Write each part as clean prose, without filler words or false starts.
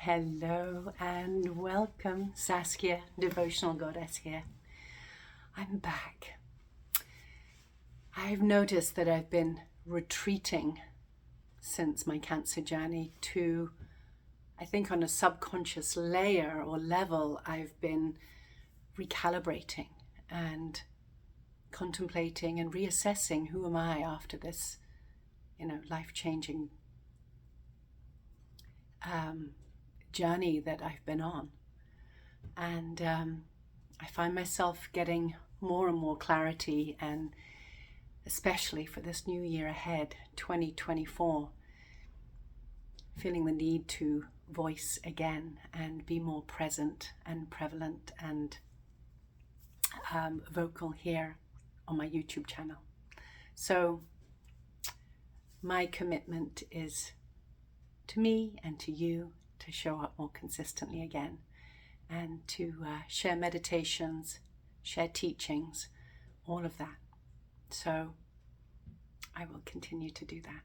Hello and welcome, Saskia, devotional goddess here. I'm back. I've noticed that I've been retreating since my cancer journey to, I think on a subconscious layer or level, I've been recalibrating and contemplating and reassessing who am I after this, life-changing journey that I've been on. And I find myself getting more and more clarity, and especially for this new year ahead, 2024, feeling the need to voice again and be more present and prevalent and vocal here on my YouTube channel. So my commitment is to me and to you to show up more consistently again, and to share meditations, share teachings, all of that. So I will continue to do that.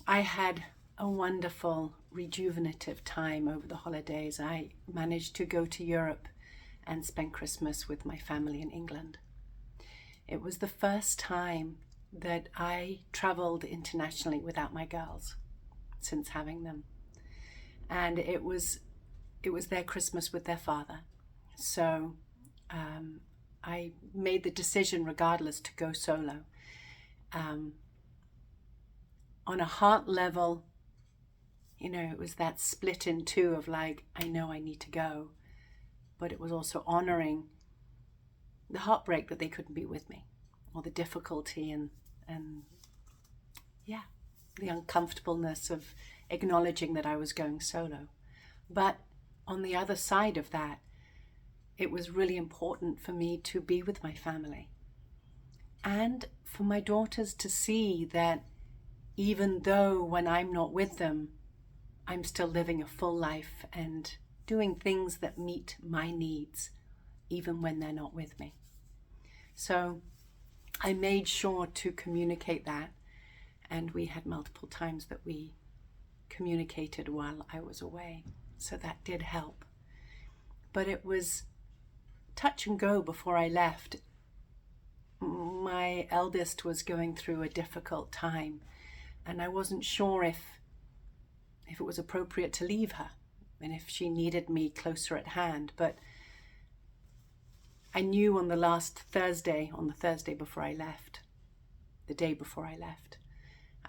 I had a wonderful rejuvenative time over the holidays. I managed to go to Europe and spend Christmas with my family in England. It was the first time that I traveled internationally without my girls since having them. And it was their Christmas with their father. So I made the decision regardless to go solo. On a heart level, it was that split in two of like, I know I need to go, but it was also honoring the heartbreak that they couldn't be with me, or the difficulty and the uncomfortableness of acknowledging that I was going solo. But on the other side of that, it was really important for me to be with my family, and for my daughters to see that even though when I'm not with them, I'm still living a full life and doing things that meet my needs, even when they're not with me. So I made sure to communicate that, and we had multiple times that we communicated while I was away. So that did help. But it was touch and go before I left. My eldest was going through a difficult time, and I wasn't sure if it was appropriate to leave her and if she needed me closer at hand. But I knew on the Thursday before I left, the day before I left,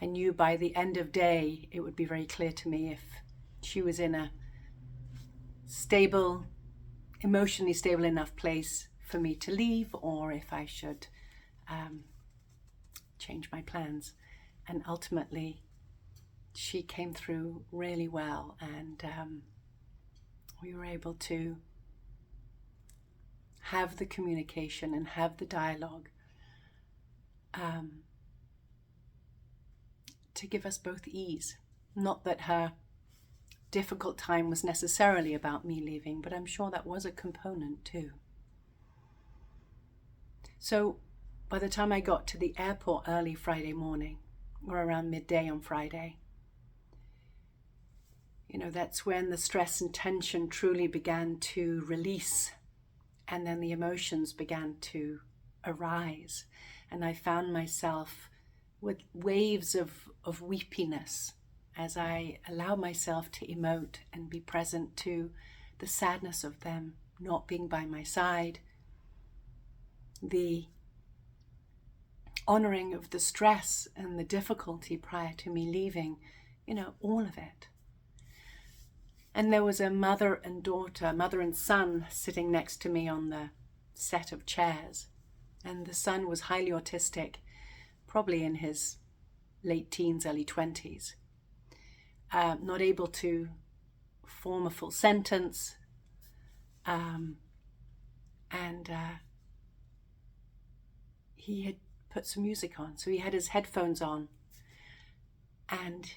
I knew by the end of day it would be very clear to me if she was in a emotionally stable enough place for me to leave, or if I should change my plans. And ultimately, she came through really well, and we were able to have the communication and have the dialogue to give us both ease. Not that her difficult time was necessarily about me leaving, but I'm sure that was a component too. So by the time I got to the airport early Friday morning, or around midday on Friday, that's when the stress and tension truly began to release, and then the emotions began to arise, and I found myself with waves of weepiness as I allow myself to emote and be present to the sadness of them not being by my side, the honoring of the stress and the difficulty prior to me leaving, all of it. And there was a mother and son sitting next to me on the set of chairs. And the son was highly autistic, probably in his late teens, early 20s. Not able to form a full sentence, and he had put some music on, so he had his headphones on, and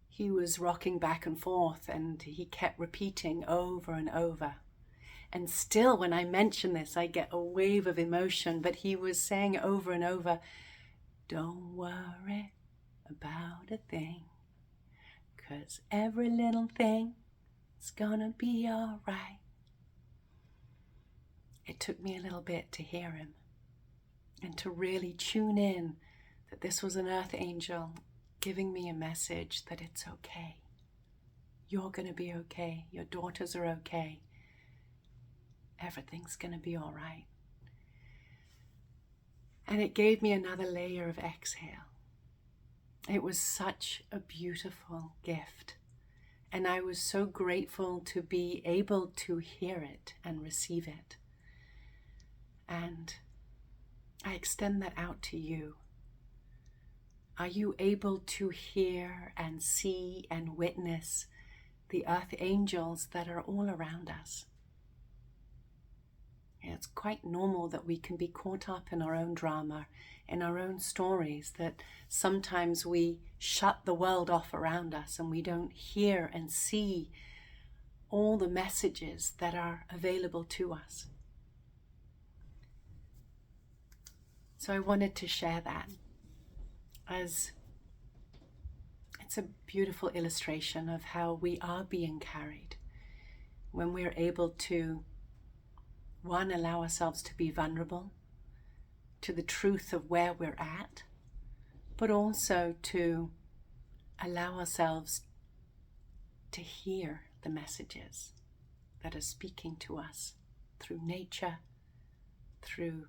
he was rocking back and forth, and he kept repeating over and over. And still, when I mention this, I get a wave of emotion, but he was saying over and over, "Don't worry about a thing. 'cause every little thing is gonna be all right. It took me a little bit to hear him and to really tune in that this was an earth angel giving me a message that it's okay. You're going to be okay. Your daughters are okay. Everything's going to be all right. And it gave me another layer of exhale. It was such a beautiful gift. And I was so grateful to be able to hear it and receive it. And I extend that out to you. Are you able to hear and see and witness the earth angels that are all around us? It's quite normal that we can be caught up in our own drama, in our own stories, that sometimes we shut the world off around us and we don't hear and see all the messages that are available to us. So I wanted to share that, as it's a beautiful illustration of how we are being carried when we're able to, one, allow ourselves to be vulnerable to the truth of where we're at, but also to allow ourselves to hear the messages that are speaking to us through nature, through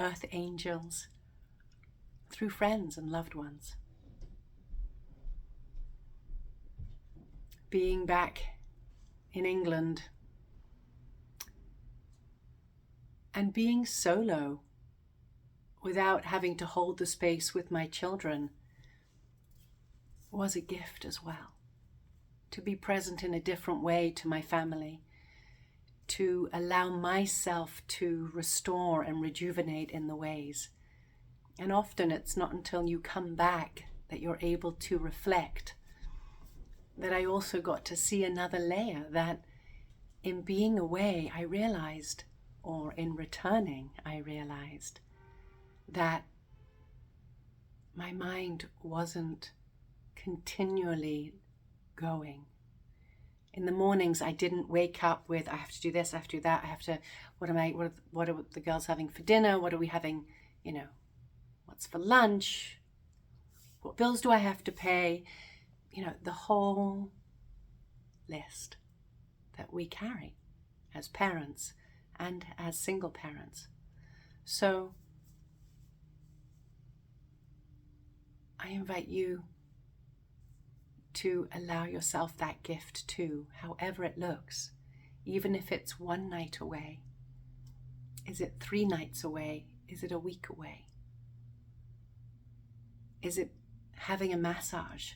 earth angels, through friends and loved ones. Being back in England and being solo without having to hold the space with my children was a gift as well. To be present in a different way to my family, to allow myself to restore and rejuvenate in the ways. And often it's not until you come back that you're able to reflect that I also got to see another layer, that in being away I realized, or in returning I realized, that my mind wasn't continually going. In the mornings, I didn't wake up with, I have to do this, I have to do that, what are the girls having for dinner? What are we having, what's for lunch? What bills do I have to pay? The whole list that we carry as parents and as single parents. So I invite you to allow yourself that gift too, however it looks, even if it's one night away. Is it 3 nights away? Is it a week away? Is it having a massage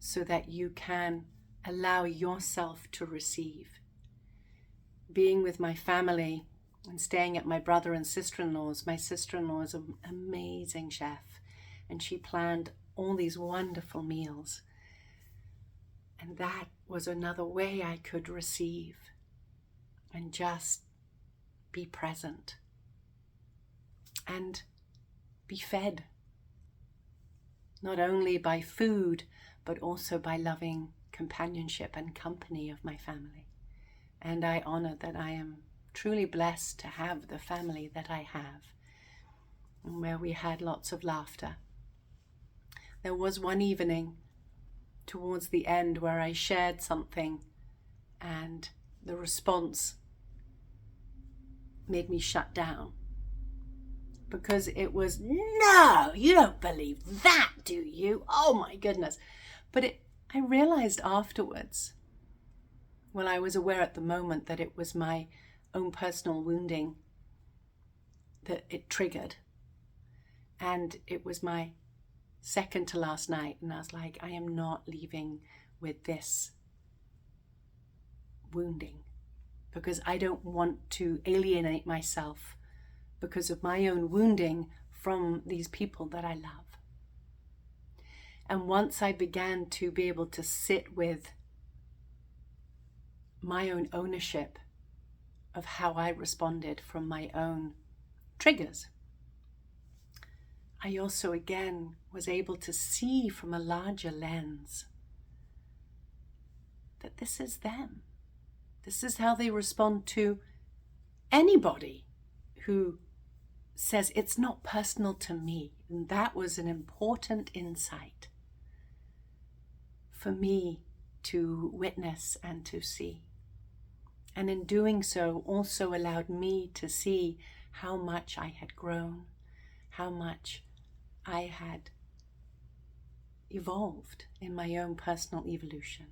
so that you can allow yourself to receive? Being with my family and staying at my brother and sister-in-law's. My sister-in-law is an amazing chef, and she planned all these wonderful meals. And that was another way I could receive and just be present and be fed, not only by food, but also by loving companionship and company of my family. And I honor that I am truly blessed to have the family that I have, and where we had lots of laughter. There was one evening towards the end where I shared something and the response made me shut down, because it was, no, you don't believe that, do you? Oh my goodness. But I realized afterwards, well, I was aware at the moment that it was my own personal wounding that it triggered. And it was my second to last night, and I was like, I am not leaving with this wounding, because I don't want to alienate myself because of my own wounding from these people that I love. And once I began to be able to sit with my own ownership of how I responded from my own triggers, I also again was able to see from a larger lens that this is them. This is how they respond to anybody who says it's not personal to me. And that was an important insight for me to witness and to see. And in doing so, also allowed me to see how much I had grown, how much I had evolved in my own personal evolution.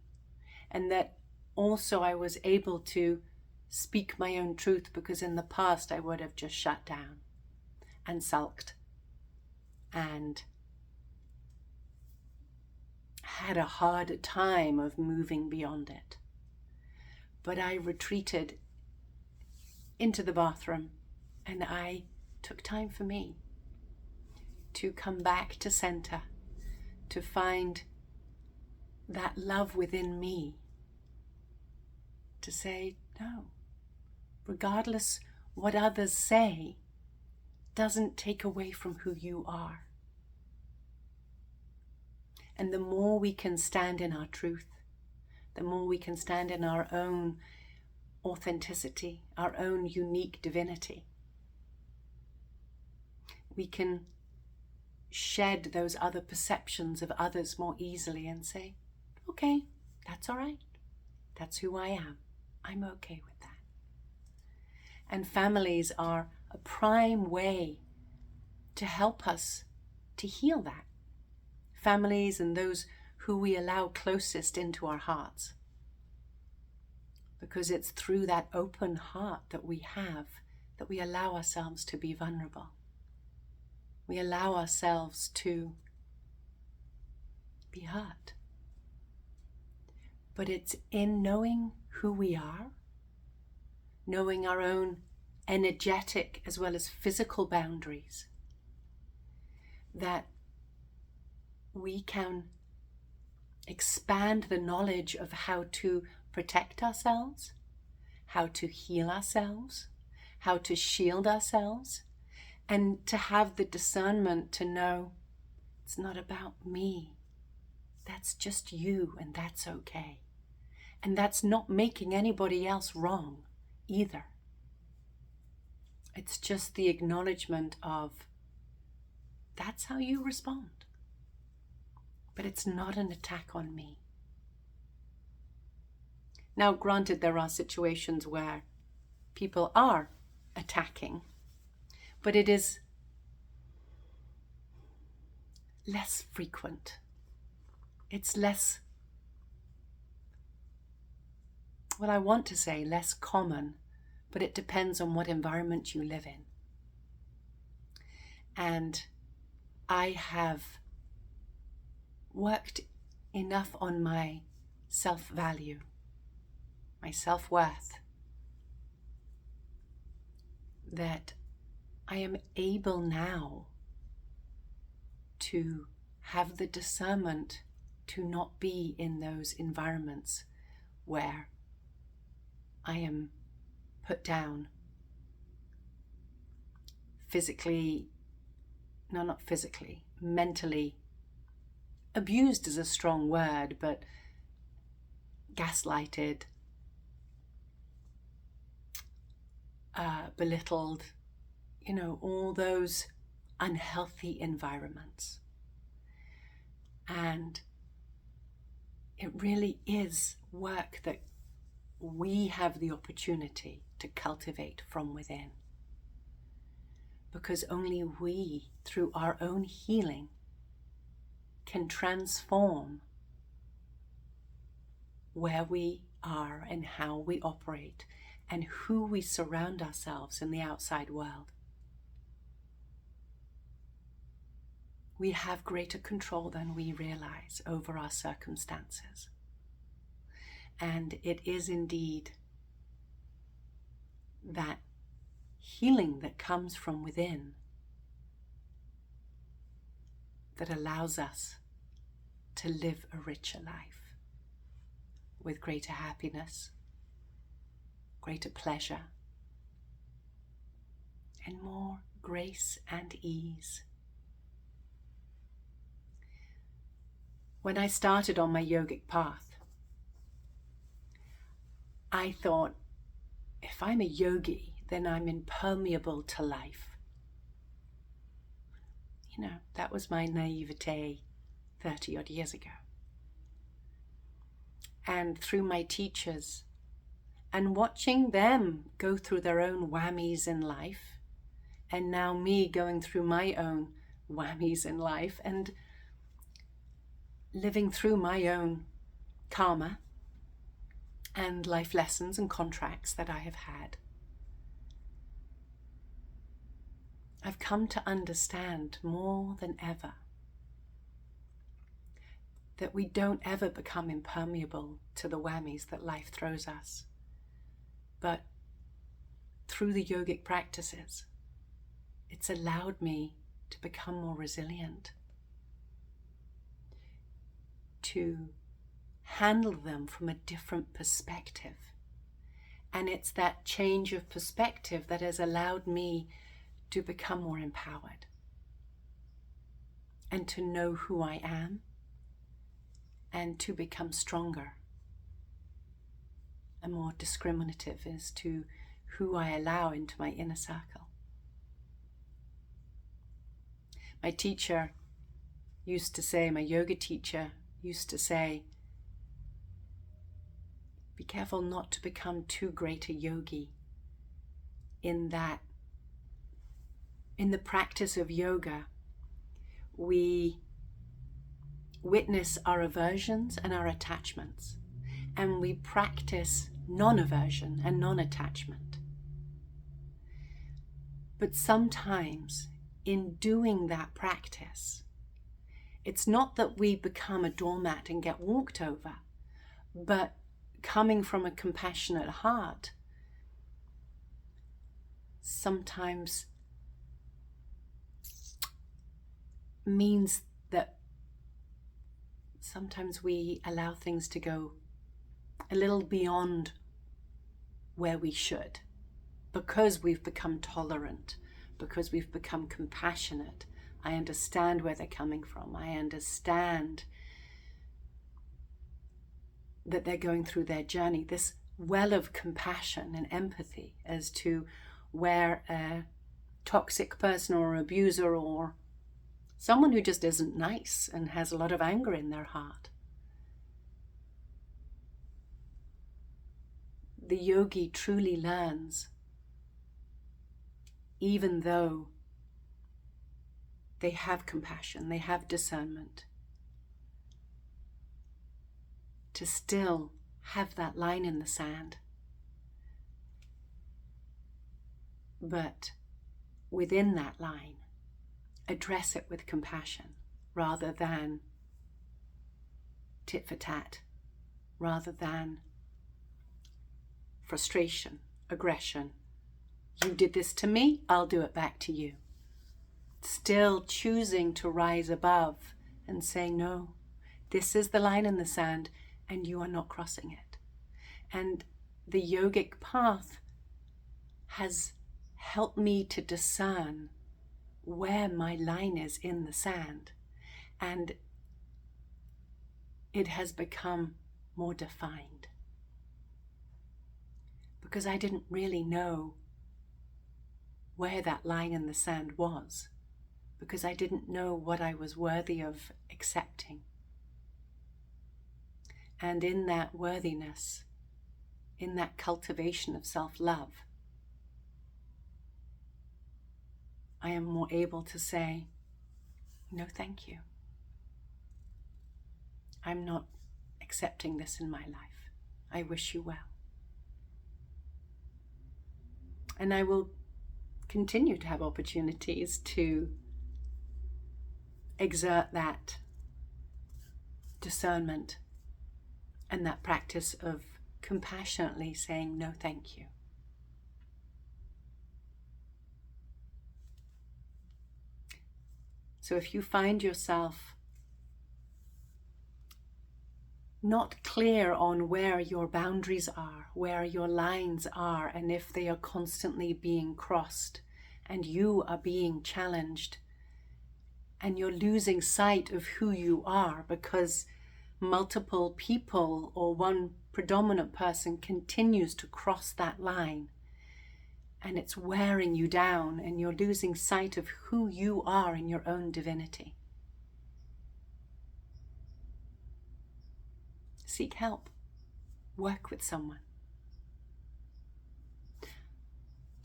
And that also I was able to speak my own truth, because in the past I would have just shut down and sulked and had a harder time of moving beyond it. But I retreated into the bathroom and I took time for me to come back to center, to find that love within me, to say, no, regardless what others say, doesn't take away from who you are. And the more we can stand in our truth, the more we can stand in our own authenticity, our own unique divinity, we can shed those other perceptions of others more easily and say, okay, that's all right. That's who I am. I'm okay with that. And families are a prime way to help us to heal that. Families and those who we allow closest into our hearts. Because it's through that open heart that we have, that we allow ourselves to be vulnerable. We allow ourselves to be hurt. But it's in knowing who we are, knowing our own energetic as well as physical boundaries, that we can expand the knowledge of how to protect ourselves, how to heal ourselves, how to shield ourselves, and to have the discernment to know it's not about me. That's just you, and that's okay. And that's not making anybody else wrong either. It's just the acknowledgement of that's how you respond. But it's not an attack on me. Now, granted, there are situations where people are attacking, but it is less frequent. It's less, well, I want to say less common, but it depends on what environment you live in. And I have worked enough on my self-value, my self-worth, that I am able now to have the discernment to not be in those environments where I am put down physically, no, not physically, mentally. Abused is a strong word, but gaslighted, belittled, all those unhealthy environments. And it really is work that we have the opportunity to cultivate from within. Because only we, through our own healing, can transform where we are and how we operate and who we surround ourselves in the outside world. We have greater control than we realize over our circumstances. And it is indeed that healing that comes from within that allows us to live a richer life with greater happiness, greater pleasure, and more grace and ease. When I started on my yogic path, I thought, if I'm a yogi, then I'm impermeable to life. You know, that was my naivete 30 odd years ago. And through my teachers and watching them go through their own whammies in life, and now me going through my own whammies in life and living through my own karma and life lessons and contracts that I have had, I've come to understand more than ever that we don't ever become impermeable to the whammies that life throws us. But through the yogic practices, it's allowed me to become more resilient, to handle them from a different perspective. And it's that change of perspective that has allowed me to become more empowered and to know who I am and to become stronger and more discriminative as to who I allow into my inner circle. My teacher used to say, my yoga teacher used to say, be careful not to become too great a yogi, in that in the practice of yoga, we witness our aversions and our attachments, and we practice non-aversion and non-attachment. But sometimes in doing that practice, it's not that we become a doormat and get walked over, but coming from a compassionate heart, sometimes means that sometimes we allow things to go a little beyond where we should, because we've become tolerant, because we've become compassionate. I understand where they're coming from. I understand that they're going through their journey. This well of compassion and empathy as to where a toxic person or abuser or someone who just isn't nice and has a lot of anger in their heart. The yogi truly learns, even though they have compassion, they have discernment, to still have that line in the sand. But within that line, address it with compassion rather than tit for tat, rather than frustration, aggression. You did this to me, I'll do it back to you. Still choosing to rise above and say, no, this is the line in the sand and you are not crossing it. And the yogic path has helped me to discern where my line is in the sand, and it has become more defined, because I didn't really know where that line in the sand was, because I didn't know what I was worthy of accepting. And in that worthiness, in that cultivation of self-love, I am more able to say, no, thank you. I'm not accepting this in my life. I wish you well. And I will continue to have opportunities to exert that discernment and that practice of compassionately saying, no, thank you. So if you find yourself not clear on where your boundaries are, where your lines are, and if they are constantly being crossed and you are being challenged and you're losing sight of who you are because multiple people or one predominant person continues to cross that line, and it's wearing you down and you're losing sight of who you are in your own divinity. Seek help. Work with someone.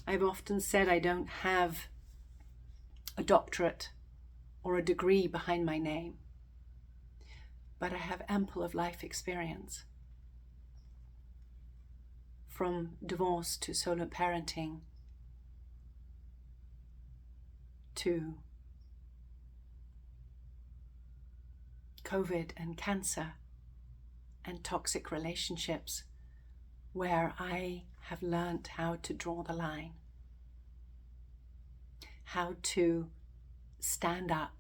I've often said I don't have a doctorate or a degree behind my name, but I have ample of life experience. From divorce to solo parenting to COVID and cancer and toxic relationships, where I have learned how to draw the line, how to stand up,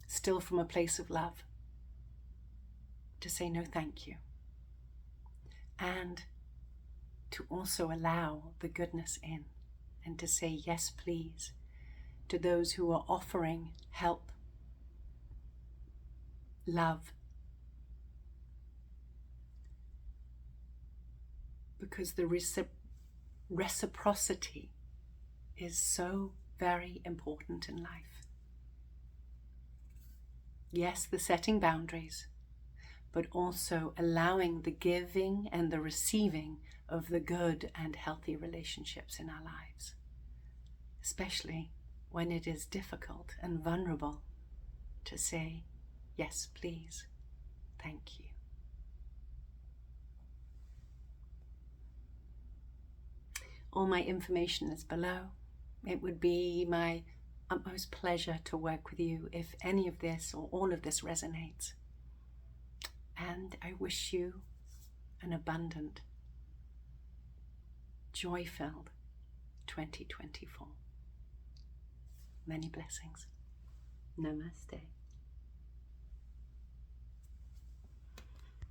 still from a place of love, to say no thank you, and to also allow the goodness in, and to say yes please to those who are offering help, love, because the reciprocity is so very important in life. Yes, the setting boundaries, but also allowing the giving and the receiving of the good and healthy relationships in our lives, especially when it is difficult and vulnerable to say, yes, please, thank you. All my information is below. It would be my utmost pleasure to work with you if any of this or all of this resonates. And I wish you an abundant, joy-filled 2024. Many blessings. Namaste.